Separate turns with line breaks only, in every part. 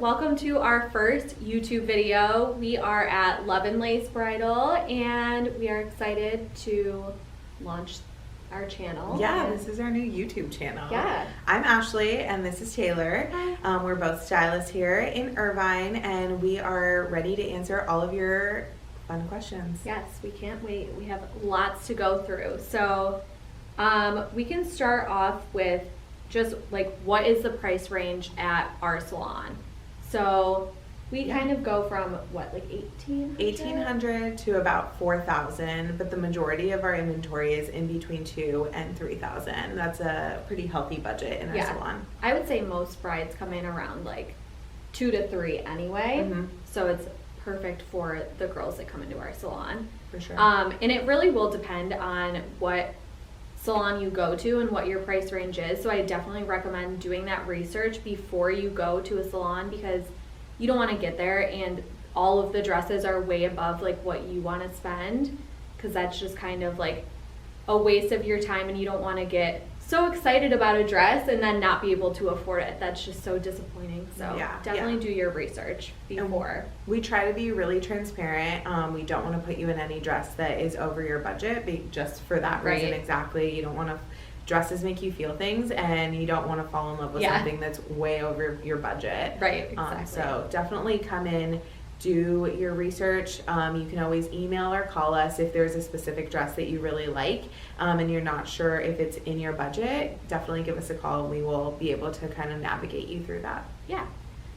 welcome to our first YouTube video. We are at Love and Lace Bridal and we are excited to launch our channel.
Yeah, this is our new YouTube channel.
Yeah.
I'm Ashley and this is Taylor.
Hi.
We're both stylists here in Irvine and we are ready to answer all of your fun questions.
Yes, we can't wait. We have lots to go through. So we can start off with just like what is the price range at our salon. So we kind of go from what, like
1,800 to about 4,000, but the majority of our inventory is in between 2,000 and 3,000. That's a pretty healthy budget in our salon.
I would say most brides come in around like 2 to 3 anyway.
Mm-hmm.
So it's perfect for the girls that come into our salon.
For sure.
And it really will depend on what salon you go to and what your price range is. So I definitely recommend doing that research before you go to a salon, because you don't want to get there and all of the dresses are way above like what you want to spend, because that's just kind of like a waste of your time, and you don't want to get so excited about a dress and then not be able to afford it. That's just so disappointing. So definitely do your research before.
We try to be really transparent. We don't want to put you in any dress that is over your budget, just for that reason exactly. You don't want to, dresses make you feel things, and you don't want to fall in love with something that's way over your budget.
Right, exactly.
So definitely come in, do your research. You can always email or call us if there's a specific dress that you really like and you're not sure if it's in your budget. Definitely give us a call and we will be able to kind of navigate you through that.
Yeah.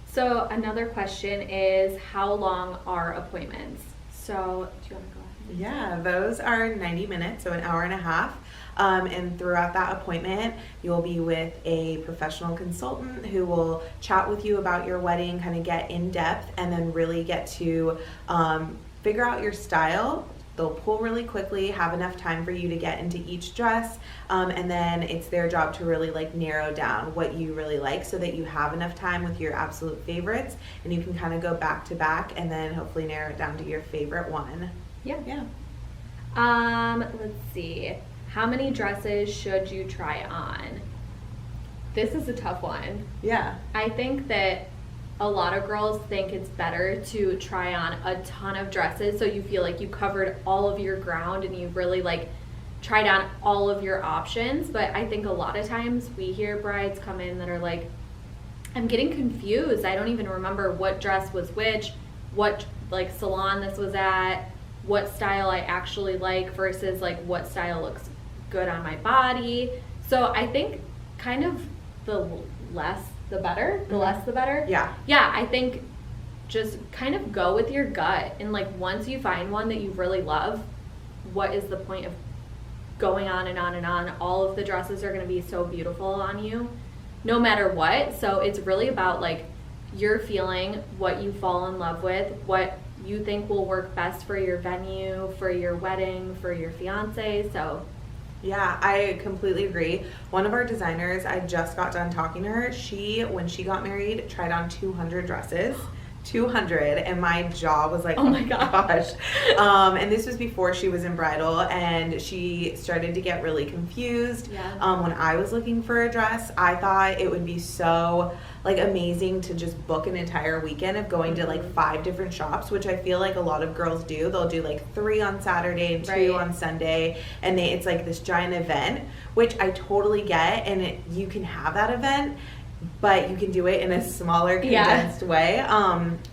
So another question is, how long are appointments? So do you want to go ahead?
Yeah, those are 90 minutes, so an hour and a half. And throughout that appointment, you'll be with a professional consultant who will chat with you about your wedding, kind of get in depth, and then really get to figure out your style. They'll pull really quickly, have enough time for you to get into each dress, and then it's their job to really like narrow down what you really like so that you have enough time with your absolute favorites, and you can kind of go back to back and then hopefully narrow it down to your favorite one.
Yeah. Let's see. How many dresses should you try on? This is a tough one.
Yeah.
I think that a lot of girls think it's better to try on a ton of dresses so you feel like you covered all of your ground and you really like tried on all of your options. But I think a lot of times we hear brides come in that are like, I'm getting confused. I don't even remember what dress was which, what like salon this was at, what style I actually like versus like what style looks good on my body. So I think kind of the less the better, the less the better.
Yeah.
I think just kind of go with your gut, and like once you find one that you really love, what is the point of going on and on and on? All of the dresses are going to be so beautiful on you no matter what. So it's really about like your feeling, what you fall in love with, what you think will work best for your venue, for your wedding, for your fiance. So
yeah, I completely agree. One of our designers, I just got done talking to her. When she got married, tried on 200 dresses. 200, and my jaw was like, oh my gosh. And this was before she was in bridal, and she started to get really confused. When I was looking for a dress, I thought it would be so like amazing to just book an entire weekend of going to like 5 different shops, which I feel like a lot of girls do. They'll do like 3 on Saturday and 2 on Sunday, and it's like this giant event, which I totally get, and you can have that event, but you can do it in a smaller, condensed way.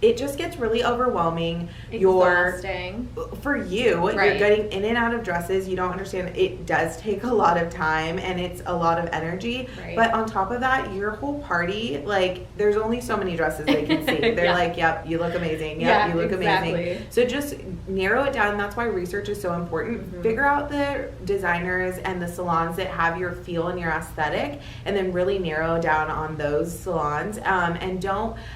It just gets really overwhelming.
Exhausting.
For you, you're getting in and out of dresses. You don't understand. It does take a lot of time, and it's a lot of energy. But on top of that, your whole party, like, there's only so many dresses they can see. They're like, yep, you look amazing. Yep, you look amazing. So just narrow it down. That's why research is so important. Figure out the designers and the salons that have your feel and your aesthetic, and then really narrow down on those salons. And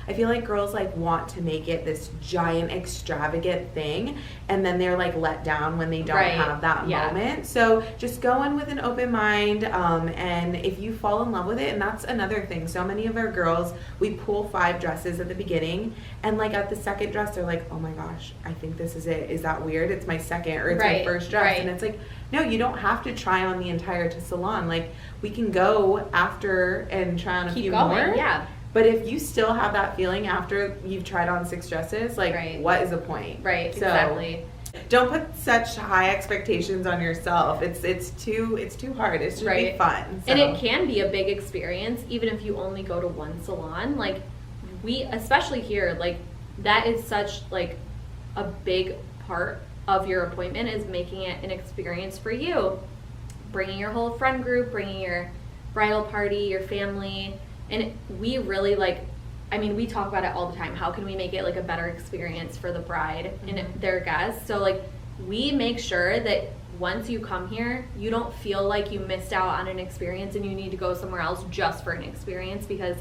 I feel like girls like want to make it this giant extravagant thing, and then they're like let down when they don't have that moment. So just go in with an open mind, and if you fall in love with it, and that's another thing, so many of our girls, we pull 5 dresses at the beginning, and like at the second dress they're like, oh my gosh, I think this is it. Is that weird? It's my second, or it's my first dress. And it's like, no, you don't have to try on the entire salon. Like, we can go after and try on a few more. But if you still have that feeling after you've tried on 6 dresses, like,
right.
what is the point?
Right,
so,
exactly.
Don't put such high expectations on yourself. It's too hard. It should
right.
be fun. So.
And it can be a big experience, even if you only go to one salon. Like, we, especially here, like, that is such, like, a big part of your appointment is making it an experience for you. Bringing your whole friend group, bringing your bridal party, your family. And we really, like, I mean, we talk about it all the time. How can we make it like a better experience for the bride and their guests? So like, we make sure that once you come here, you don't feel like you missed out on an experience and you need to go somewhere else just for an experience, because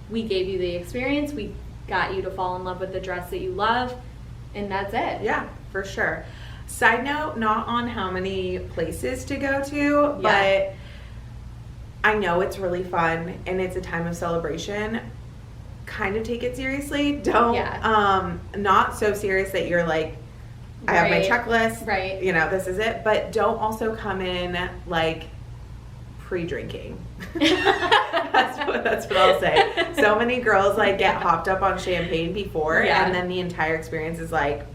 we gave you the experience. We got you to fall in love with the dress that you love, and that's it.
Yeah, for sure. Side note, not on how many places to go to, but I know it's really fun and it's a time of celebration. Kind of take it seriously. Don't not so serious that you're like, I have my checklist,
right,
you know, this is it, but don't also come in like pre-drinking. that's what I'll say. So many girls like get hopped up on champagne before and then the entire experience is like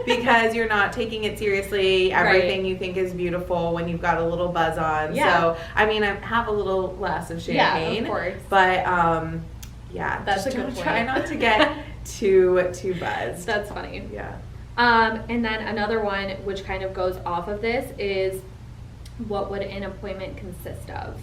because you're not taking it seriously. Everything you think is beautiful when you've got a little buzz on. So I mean, I have a little glass of champagne,
of course,
but
that's
just
a good point.
Try not to get too buzzed.
That's funny.
Yeah.
And then another one which kind of goes off of this is, what would an appointment consist of?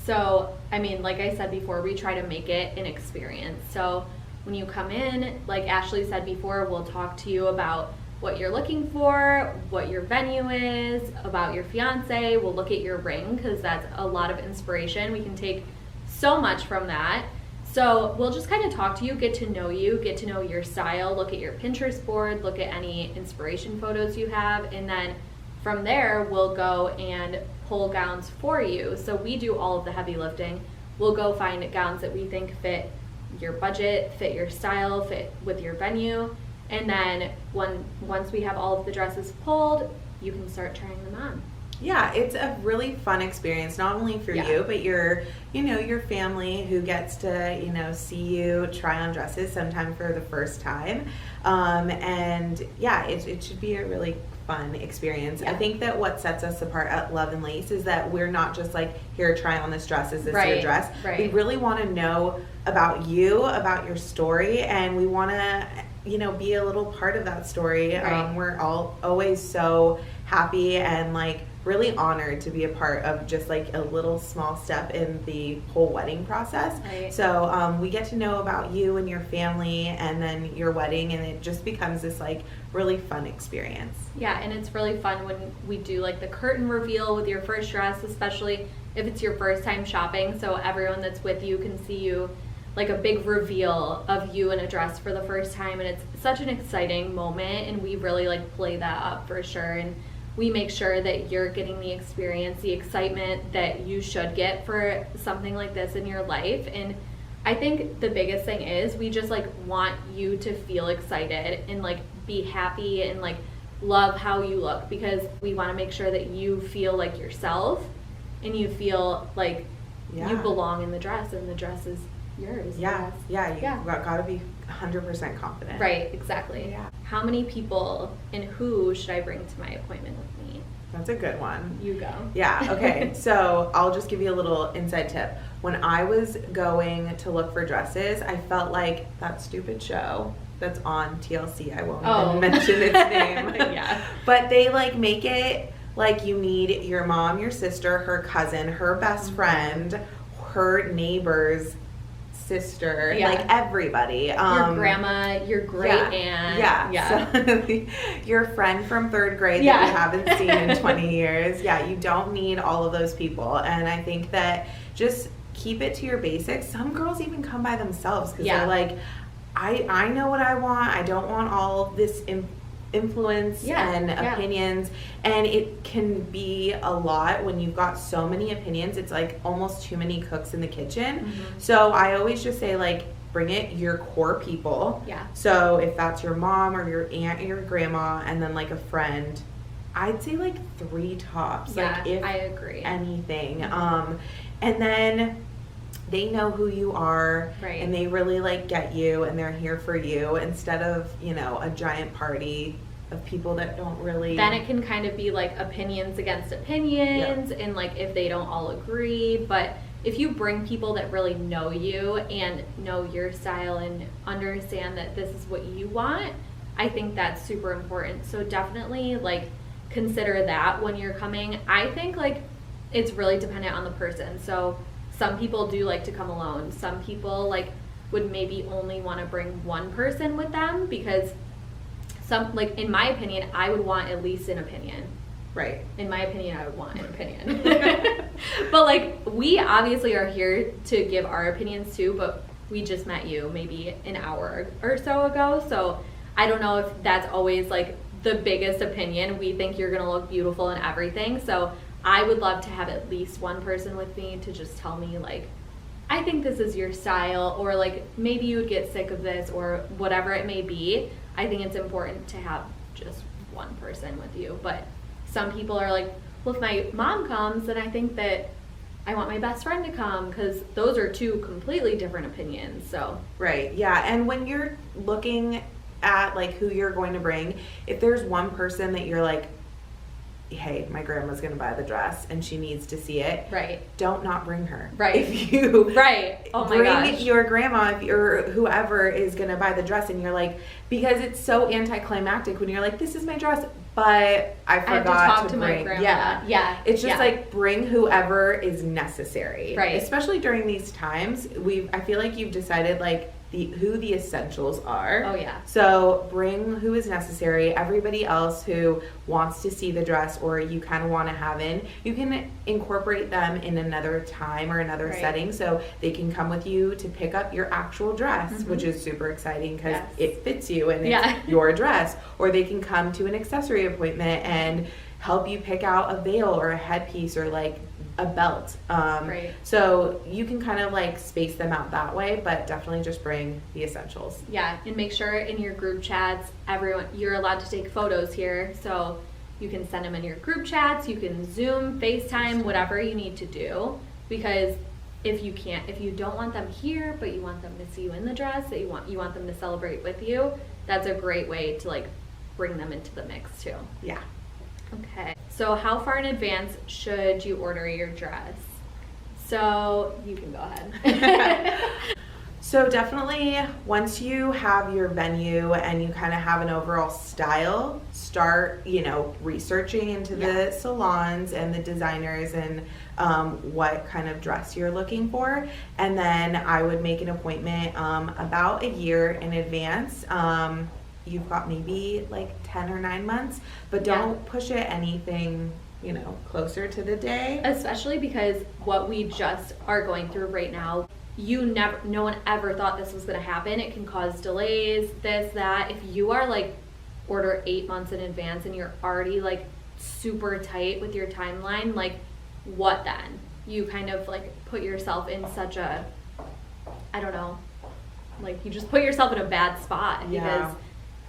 So, I mean, like I said before, we try to make it an experience. So when you come in, like Ashley said before, we'll talk to you about what you're looking for, what your venue is, about your fiance. We'll look at your ring, because that's a lot of inspiration. We can take so much from that. So we'll just kind of talk to you, get to know your style, look at your Pinterest board, look at any inspiration photos you have, and then from there we'll go and pull gowns for you. So we do all of the heavy lifting. We'll go find gowns that we think fit your budget, fit your style, fit with your venue, and then once we have all of the dresses pulled, you can start trying them on.
Yeah, it's a really fun experience, not only for you, but your family who gets to, see you try on dresses sometime for the first time. And yeah, it should be a really fun experience. I think that what sets us apart at Love and Lace is that we're not just like, here, try on this dress, is this your dress? We really want to know about you, about your story, and we want to, be a little part of that story. We're all always so happy and like really honored to be a part of just like a little small step in the whole wedding process. So we get to know about you and your family and then your wedding, and it just becomes this like really fun experience. Yeah,
and it's really fun when we do like the curtain reveal with your first dress, especially if it's your first time shopping, so everyone that's with you can see you, like a big reveal of you in a dress for the first time, and it's such an exciting moment, and we really like play that up for sure, and we make sure that you're getting the experience, the excitement that you should get for something like this in your life. And I think the biggest thing is we just like want you to feel excited and like be happy and like love how you look, because we want to make sure that you feel like yourself and you feel like you belong in the dress and the dress is yours.
You got to be 100% confident.
Right, exactly.
Yeah.
How many people and who should I bring to my appointment with me?
That's a good one.
You go.
Yeah, okay. So I'll just give you a little inside tip. When I was going to look for dresses, I felt like that stupid show that's on TLC, I won't even mention its name. But they like make it like you need your mom, your sister, her cousin, her best friend, her neighbors, sister, like everybody.
Your grandma, your great aunt.
So, your friend from 3rd grade that you haven't seen in 20 years. Yeah, you don't need all of those people. And I think that just keep it to your basics. Some girls even come by themselves because they're like, I know what I want. I don't want all this influence and opinions, and it can be a lot when you've got so many opinions. It's like almost too many cooks in the kitchen. So I always just say like, bring it your core people. So if that's your mom or your aunt or your grandma, and then like a friend, I'd say like 3 tops. Like if
I agree.
Anything. And then they know who you are,
right.
and they really like get you, and they're here for you, instead of, you know, a giant party of people that don't really.
Then it can kind of be like opinions against opinions, and like if they don't all agree. But if you bring people that really know you and know your style and understand that this is what you want, I think that's super important. So definitely like consider that when you're coming. I think like it's really dependent on the person. So some people do like to come alone. Some people like would maybe only want to bring one person with them, because some, like in my opinion, I would want at least an opinion.
Right.
In my opinion, I would want an opinion. But like we obviously are here to give our opinions too, but we just met you maybe an hour or so ago. So I don't know if that's always like the biggest opinion. We think you're going to look beautiful and everything. So I would love to have at least one person with me to just tell me like, I think this is your style, or like maybe you would get sick of this, or whatever it may be. I think it's important to have just one person with you. But some people are like, well, if my mom comes, then I think that I want my best friend to come, because those are two completely different opinions. So
right, yeah. And when you're looking at like who you're going to bring, if there's one person that you're like, hey, my grandma's gonna buy the dress and she needs to see it,
right,
don't not bring her.
Right.
If you
right, oh my gosh,
bring your grandma, if you're whoever is gonna buy the dress, and you're like, because it's so anticlimactic when you're like, this is my dress, but I forgot
have to talk to
bring
my grandma.
Yeah, it's just like bring whoever is necessary,
right,
especially during these times. I feel like you've decided like who the essentials are.
Oh yeah.
So bring who is necessary. Everybody else who wants to see the dress, or you kind of want to have in, you can incorporate them in another time or another setting, so they can come with you to pick up your actual dress, which is super exciting because it fits you and it's your dress. Or they can come to an accessory appointment and help you pick out a veil or a headpiece or like a belt. So you can kind of like space them out that way, but definitely just bring the essentials.
Yeah, and make sure in your group chats, everyone, you're allowed to take photos here, so you can send them in your group chats, you can Zoom, FaceTime, whatever you need to do, because if you don't want them here, but you want them to see you in the dress, that you want them to celebrate with you, that's a great way to like bring them into the mix too.
Yeah.
Okay, so how far in advance should you order your dress? So you can go ahead.
So definitely once you have your venue and you kind of have an overall style, start, researching into the salons and the designers and what kind of dress you're looking for. And then I would make an appointment about a year in advance. You've got maybe like 10 or 9 months, but don't push it anything, closer to the day.
Especially because what we just are going through right now, no one ever thought this was going to happen. It can cause delays, this, that. If you are like order 8 months in advance and you're already like super tight with your timeline, like what then? You kind of like put yourself in such a, I don't know, like you just put yourself in a bad spot because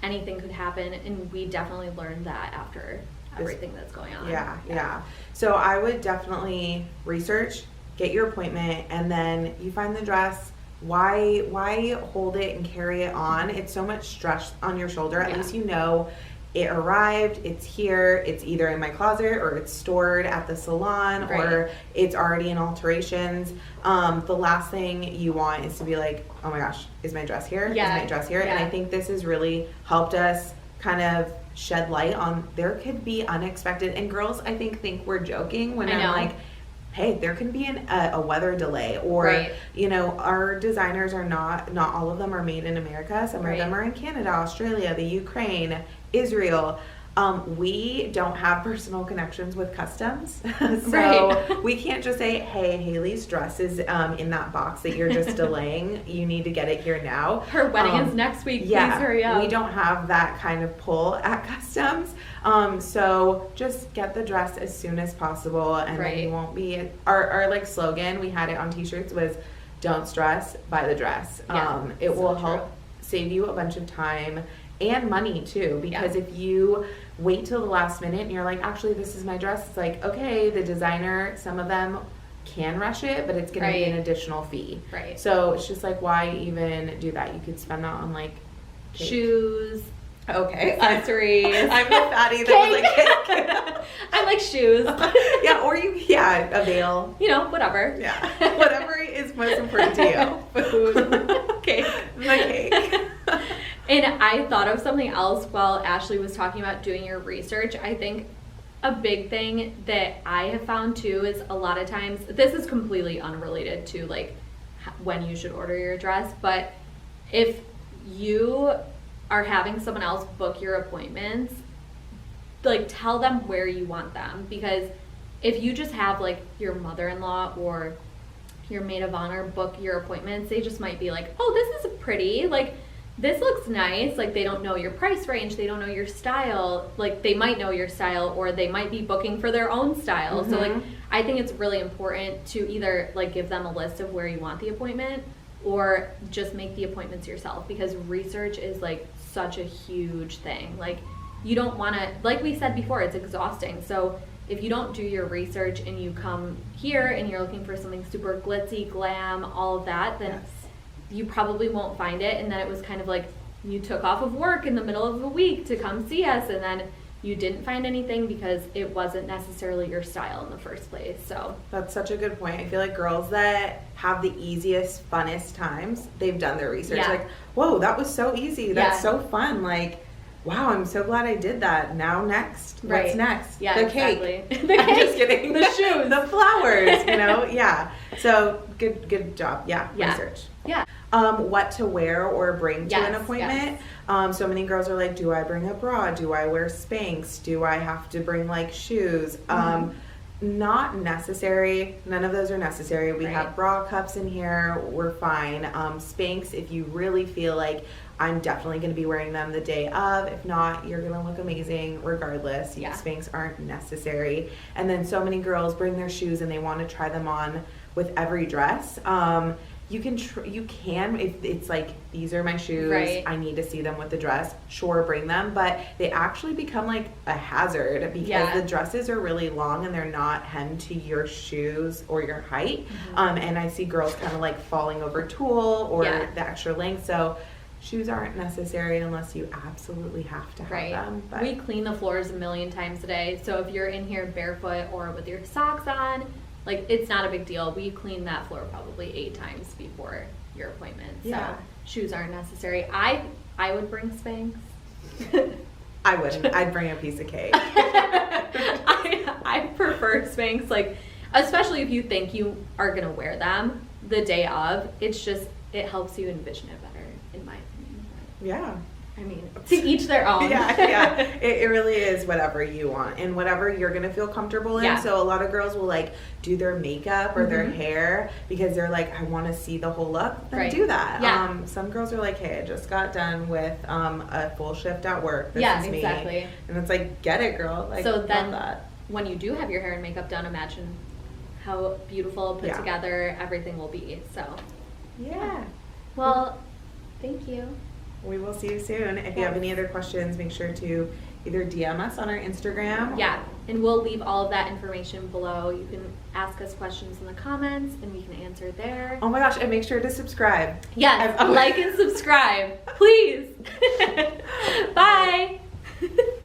anything could happen, and we definitely learned that after everything that's going on.
Yeah. So I would definitely research, get your appointment, and then you find the dress. Why hold it and carry it on? It's so much stress on your shoulder. At least you know it arrived, it's here, it's either in my closet or it's stored at the salon or it's already in alterations. The last thing you want is to be like, oh my gosh, is my dress here? Is my dress here? And I think this has really helped us kind of shed light on there could be unexpected, and girls I think we're joking when I'm like, hey, there can be a weather delay, or our designers are not all of them are made in America. Some of them are in Canada, Australia, the Ukraine, Israel. We don't have personal connections with customs, so we can't just say, hey, Haley's dress is in that box that you're just delaying. You need to get it here now.
Her wedding is next week. Please hurry up.
We don't have that kind of pull at customs. So just get the dress as soon as possible, and then you won't be. Our like slogan, we had it on t-shirts, was don't stress, buy the dress. It will help save you a bunch of time and money too, because if you wait till the last minute and you're like, actually this is my dress, it's like, okay, the designer, some of them can rush it, but it's going to be an additional fee.
Right.
So it's just like, why even do that? You could spend that on like cake.
Shoes.
Okay.
Accessories.
I'm the fatty that was like cake.
I like shoes.
Yeah, or a veil.
You know, whatever.
Yeah. Whatever is most important to you.
Food. Cake.
The cake.
And I thought of something else while Ashley was talking about doing your research. I think a big thing that I have found too is a lot of times, this is completely unrelated to like when you should order your dress, but if you are having someone else book your appointments, like tell them where you want them, because if you just have like your mother-in-law or your maid of honor book your appointments, they just might be like, oh, this is pretty, like this looks nice. Like they don't know your price range, they don't know your style. Like they might know your style, or they might be booking for their own style. Mm-hmm. So like I think it's really important to either like give them a list of where you want the appointment, or just make the appointments yourself, because research is like such a huge thing. Like you don't want to, like we said before, it's exhausting. So if you don't do your research and you come here and you're looking for something super glitzy, glam, all of that, then you probably won't find it. And then it was kind of like you took off of work in the middle of the week to come see us, and then you didn't find anything because it wasn't necessarily your style in the first place. So
that's such a good point. I feel like girls that have the easiest, funnest times, they've done their research. Yeah. Like, whoa, that was so easy. That's so fun. Like, wow, I'm so glad I did that. Now next.
Right.
What's next?
Yeah,
the
exactly.
Cake. The cake. I'm just kidding.
The shoes.
The flowers, you know? Yeah. So good job. Yeah. Research.
Yeah.
What to wear or bring to an appointment.
Yes.
So many girls are like, do I bring a bra? Do I wear Spanx? Do I have to bring like shoes? Not necessary. None of those are necessary. We have bra cups in here. We're fine. Spanx, if you really feel like I'm definitely going to be wearing them the day of. If not, you're going to look amazing regardless. Spanx aren't necessary. And then so many girls bring their shoes and they want to try them on with every dress. You can if it's like, these are my shoes, I need to see them with the dress, sure, bring them, but they actually become like a hazard because the dresses are really long and they're not hemmed to your shoes or your height. And I see girls kind of like falling over tulle or the extra length, so shoes aren't necessary unless you absolutely have to have them. But
we clean the floors a million times a day, so if you're in here barefoot or with your socks on, like, it's not a big deal. We clean that floor probably 8 times before your appointment. So shoes aren't necessary. I would bring Spanx.
I wouldn't. I'd bring a piece of cake.
I prefer Spanx, like, especially if you think you are going to wear them the day of. It's just, it helps you envision it better, in my opinion.
Yeah.
I mean, to each their own.
It really is whatever you want and whatever you're going to feel comfortable in. So a lot of girls will like do their makeup or their hair because they're like, I want to see the whole look. Then do that. Some girls are like, hey, I just got done with a full shift at work. This is me.
Exactly.
And it's like, get it, girl. Like,
so then
that.
When you do have your hair and makeup done, imagine how beautiful, put together everything will be. So well, thank you.
We will see you soon. If you have any other questions, make sure to either DM us on our Instagram.
And we'll leave all of that information below. You can ask us questions in the comments and we can answer there.
Oh my gosh, and make sure to subscribe.
Yes, like and subscribe, please. Bye.